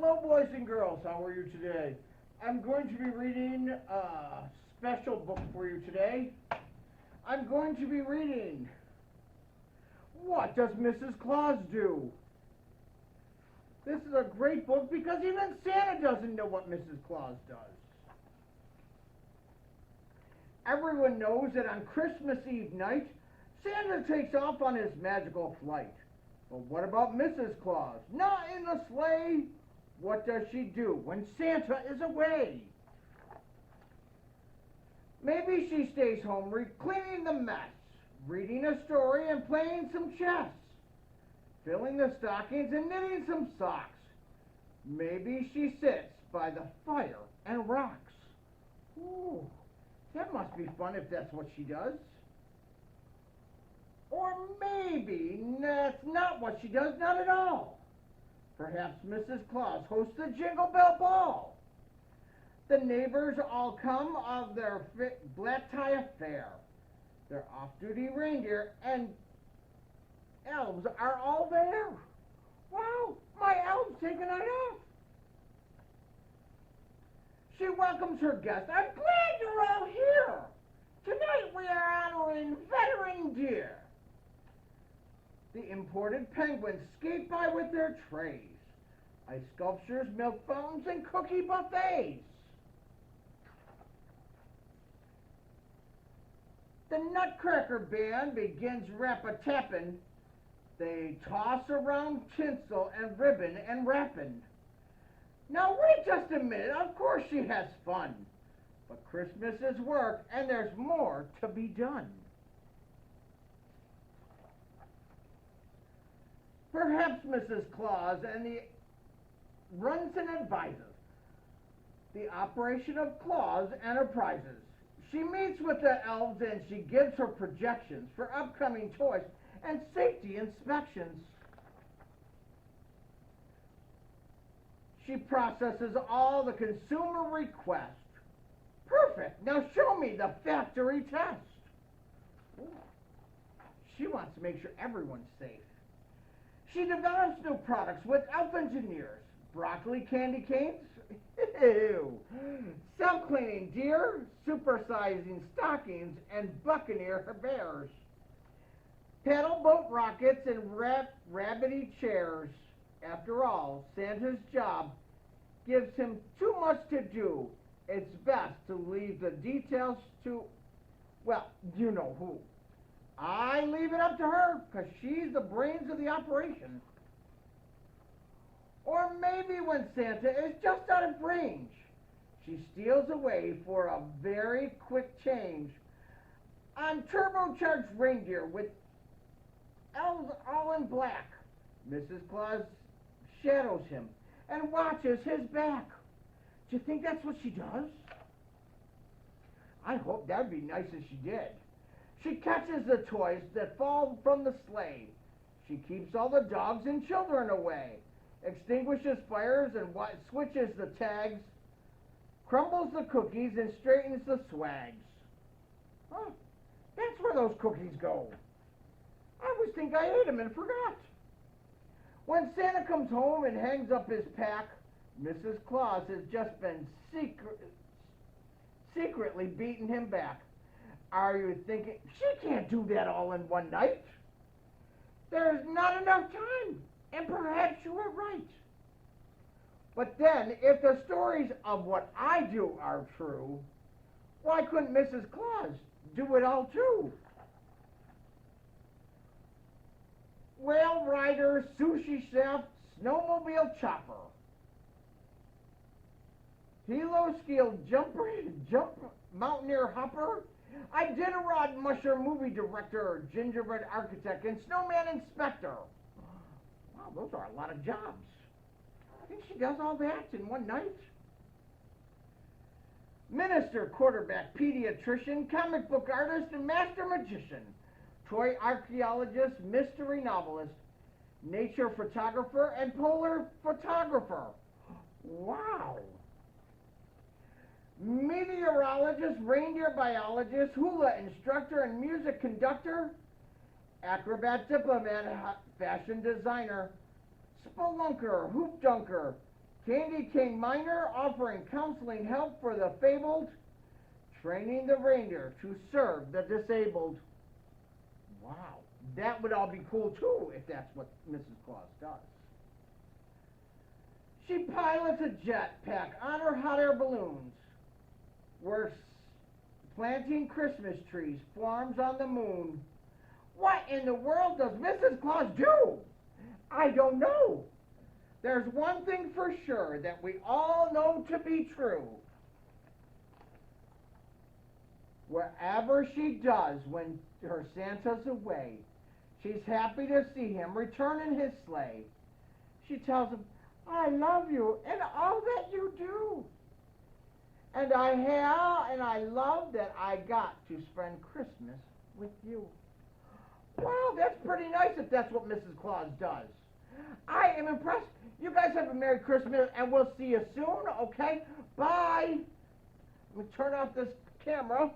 Hello, boys and girls. How are you today? I'm going to be reading a special book for you today. I'm going to be reading What Does Mrs. Claus Do? This is a great book because even Santa doesn't know what Mrs. Claus does. Everyone knows that on Christmas Eve night, Santa takes off on his magical flight. But what about Mrs. Claus? Not in the sleigh. What does she do when Santa is away? Maybe she stays home cleaning the mess, reading a story and playing some chess, filling the stockings and knitting some socks. Maybe she sits by the fire and rocks. Ooh, that must be fun if that's what she does. Or maybe that's not what she does, not at all. Perhaps Mrs. Claus hosts a Jingle Bell Ball. The neighbors all come of their black tie affair. Their off-duty reindeer and elves are all there. Wow, my elves take a night off. She welcomes her guests. I'm glad you're all here. Tonight we are honoring veteran deer. The imported penguins skate by with their trays, ice sculptures, milk fountains, and cookie buffets. The Nutcracker Band begins rap-a-tapping. They toss around tinsel and ribbon and wrapping. Now wait just a minute, of course she has fun. But Christmas is work and there's more to be done. Perhaps Mrs. Claus runs and advises the operation of Claus Enterprises. She meets with the elves and she gives her projections for upcoming toys and safety inspections. She processes all the consumer requests. Perfect. Now show me the factory test. Ooh. She wants to make sure everyone's safe. She develops new products with elf engineers. Broccoli candy canes, ew. Self-cleaning deer, supersizing stockings, and buccaneer bears. Paddle boat rockets and rabbity chairs. After all, Santa's job gives him too much to do. It's best to leave the details to, well, you know who. I leave it up to her, because she's the brains of the operation. Or maybe when Santa is just out of range, she steals away for a very quick change on turbocharged reindeer with elves all in black. Mrs. Claus shadows him and watches his back. Do you think that's what she does? I hope that'd be nice if she did. She catches the toys that fall from the sleigh. She keeps all the dogs and children away, extinguishes fires and switches the tags, crumbles the cookies and straightens the swags. Huh, that's where those cookies go. I always think I ate them and forgot. When Santa comes home and hangs up his pack, Mrs. Claus has just been secretly beating him back. Are you thinking, she can't do that all in one night? There's not enough time, and perhaps you are right. But then, if the stories of what I do are true, why couldn't Mrs. Claus do it all too? Whale rider, sushi chef, snowmobile chopper, helo skill jump mountaineer hopper, Iditarod musher movie director, gingerbread architect, and snowman inspector. Wow, those are a lot of jobs. I think she does all that in one night. Minister, quarterback, pediatrician, comic book artist, and master magician, toy archaeologist, mystery novelist, nature photographer, and polar photographer. Wow. Meteorologist, reindeer biologist, hula instructor, and music conductor, acrobat, diplomat, fashion designer, spelunker, hoop dunker, Candy Cane Miner offering counseling help for the fabled, training the reindeer to serve the disabled. Wow, that would all be cool too if that's what Mrs. Claus does. She pilots a jetpack on her hot air balloons. We're planting Christmas trees, farms on the moon. What in the world does Mrs. Claus do? I don't know. There's one thing for sure that we all know to be true. Wherever she does when her Santa's away, she's happy to see him return in his sleigh. She tells him, I love you and all that you do. And I love that I got to spend Christmas with you. Wow, that's pretty nice if that's what Mrs. Claus does. I am impressed. You guys have a Merry Christmas, and we'll see you soon, okay? Bye. Let me turn off this camera.